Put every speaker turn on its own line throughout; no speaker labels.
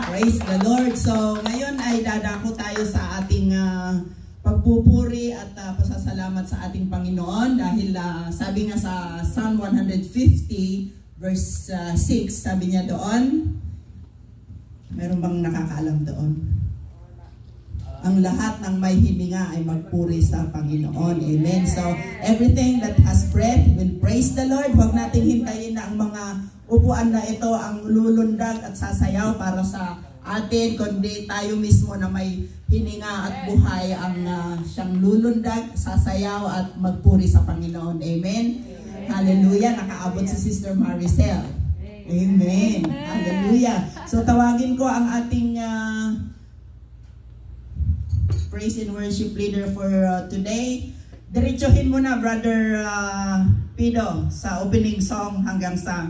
Praise the Lord. So, ngayon ay dadako tayo sa ating pagpupuri at pasasalamat sa ating Panginoon dahil sabi nga sa Psalm 150 verse 6, sabi niya doon, meron bang nakakaalam doon? Ang lahat ng may hininga ay magpuri sa Panginoon. Amen. So, everything that has breath will praise the Lord. Huwag nating hintayin na ang mga upuan na ito ang lulundag at sasayaw para sa atin, kundi tayo mismo na may hininga at buhay ang siyang lulundag, sasayaw at magpuri sa Panginoon. Amen. Hallelujah. Nakaabot si Sister Maricel. Amen. Hallelujah. So tawagin ko ang ating praise and worship leader for today. Diretsuhin mo na, Brother Pido, sa opening song hanggang sa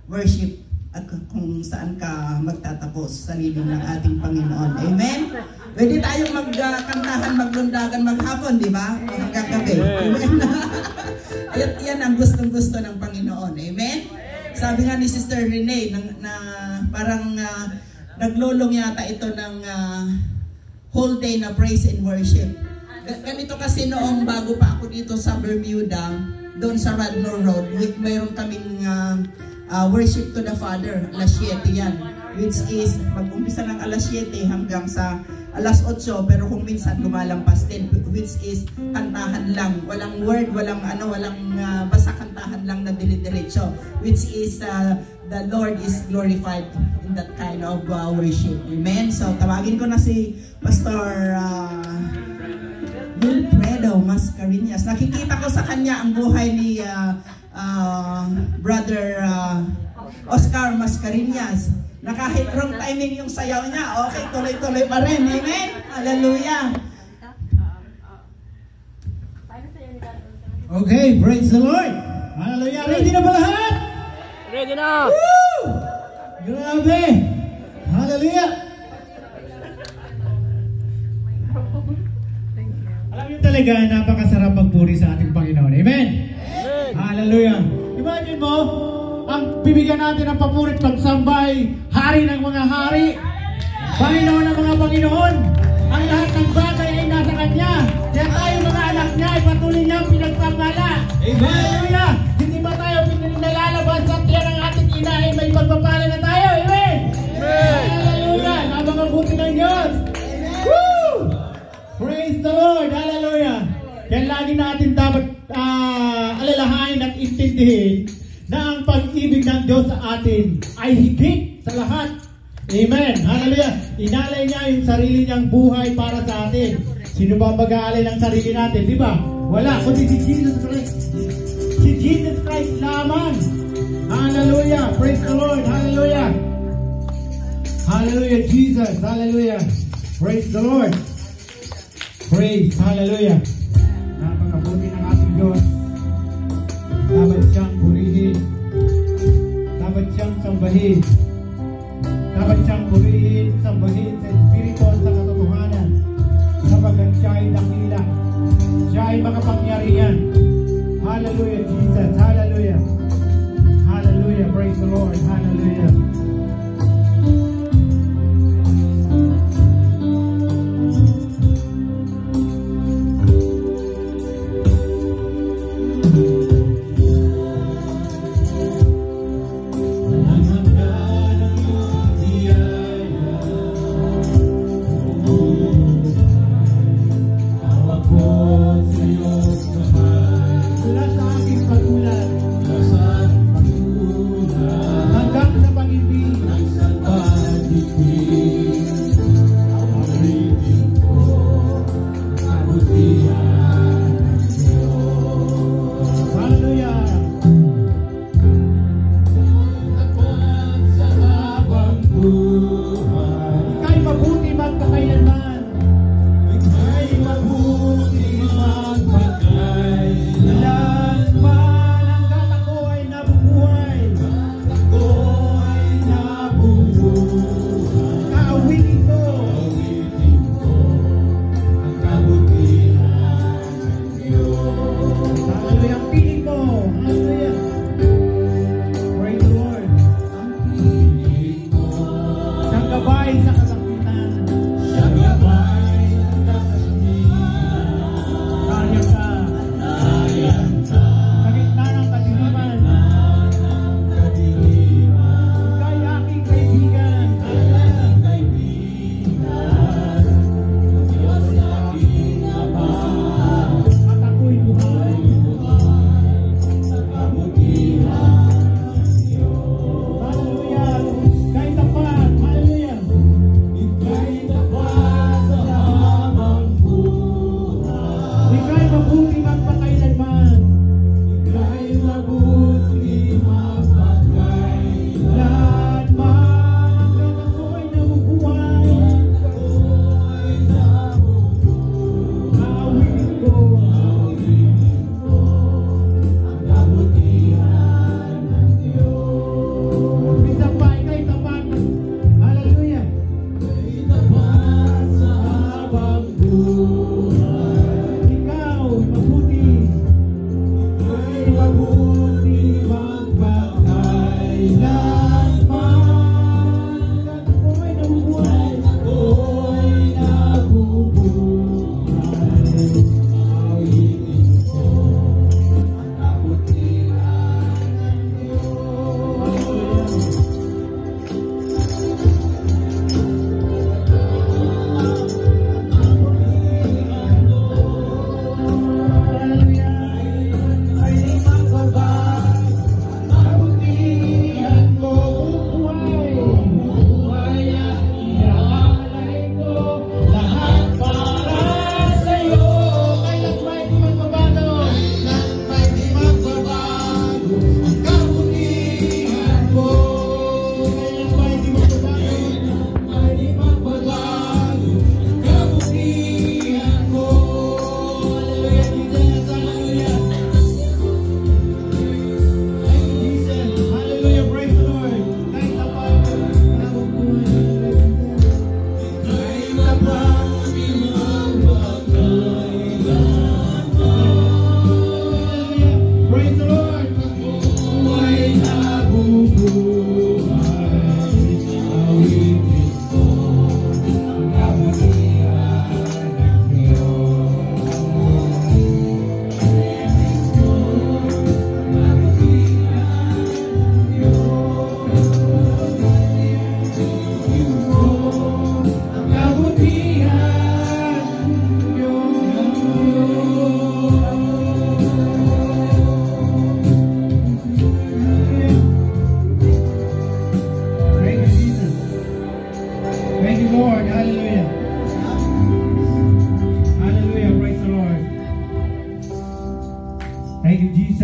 worship at kung saan ka magtatapos sa liling ng ating Panginoon. Amen? Pwede tayong magkantahan, maglundagan, maghapon, di ba? Hanggang gabi. Amen? Yan ang gustong-gusto ng Panginoon. Amen? Sabi nga ni Sister Renee, na parang naglulong yata ito ng whole day na praise and worship. Ganito kasi noong bago pa ako dito sa Bermuda, doon sa Radnor Road, mayroon kaming worship to the Father, alas 7 yan, which is mag-umpisa ng alas 7 hanggang sa alas 8, pero kung minsan lumalampas din, which is kantahan lang, walang word, walang basta kantahan lang na dinidiretso, which is the Lord is glorified in that kind of worship. Amen? So tawagin ko na si Pastor Wilfredo Mascareñas. Nakikita ko sa kanya ang buhay ni Brother Oscar Mascareñas, na kahit wrong timing yung sayaw niya, okay, tuloy-tuloy pa rin. Amen? Hallelujah.
Okay, praise the Lord. Hallelujah. Ready na ba lahat?
Ready na.
Woo! Grabe. Hallelujah. Alam niyo talaga, napakasarap magpuri sa ating Panginoon. Amen? Hallelujah. Imagine mo, ang bibigyan natin ng papurit pagsambay, hari ng mga hari, Panginoon ng mga Panginoon. Ang lahat ng bagay ay nasa Kanya. Kaya tayo mga anak niya ay patuloy niyang pinagpapala. Hallelujah. Hindi ba tayo pinalalabas at yan ang ating ina ay may pagpapala na tayo? Amen. Hallelujah. Napakabuti ng Diyos. Woo! Praise the Lord. Hallelujah. Kaya lagi natin dapat alalahanin at intindihin na ang pag-ibig ng Diyos sa atin ay higit sa lahat. Amen. Hallelujah. Inalay niya yung sarili niyang buhay para sa atin. Sino ba mag-aalay ng sarili natin? Di ba? Wala. Kundi si Jesus Christ. Si Jesus Christ lamang. Hallelujah. Praise the Lord. Hallelujah. Hallelujah, Jesus. Hallelujah. Praise the Lord. Praise. Hallelujah. Napakabuti ng ating Diyos. Dapat siyang purihin. Dapat siyang sambahin. Dapat siyang purihin, sambahin sa Espiritu at sa katotohanan. Sapagkat siya ay dakila. Siya ay makapangyarihan. Hallelujah, Jesus. Hallelujah. Hallelujah. Praise the Lord. Hallelujah. Hanggang sa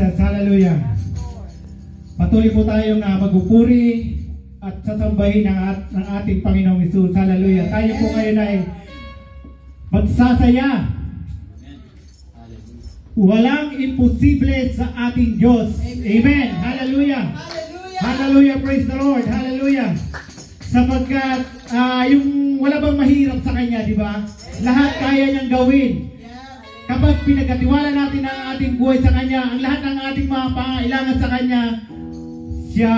Jesus. Hallelujah. Patuloy po tayong magpupuri at sasambahin ng ating Panginoong Hesus. Hallelujah. Tayo po ngayon ay magsasaya. Walang imposible sa ating Diyos. Amen. Hallelujah. Hallelujah. Praise the Lord. Hallelujah. Sapagkat yung wala bang mahirap sa Kanya, di ba? Lahat kaya niyang gawin. Kapag pinagkatiwala natin ang ating buhay sa Kanya, ang lahat ng ating mga pangailangan sa Kanya, siya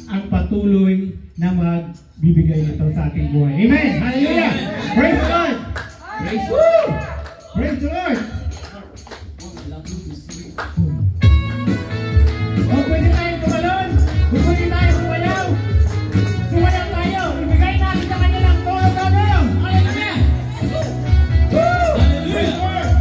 ang patuloy na magbibigay nito sa ating buhay. Amen! Hallelujah! Praise the Lord! Praise the Lord! Praise the Lord! O, pwede tayo tumalon! Pwede tayo sumayaw! Sumayaw tayo! Ibigay natin sa Kanya ng todo! Hallelujah! Woo! Praise the Lord!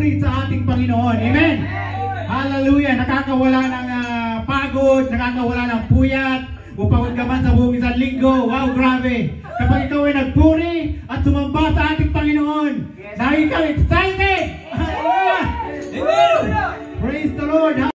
magpuri sa ating Panginoon. Amen? Hallelujah! Nakakawala ng pagod, nakakawala ng puyat, o pagod ka man sa buong isang linggo. Wow, grabe! Kapag ikaw ay nagpuri at sumamba sa ating Panginoon, dahil ikaw excited! Hallelujah! Praise the Lord!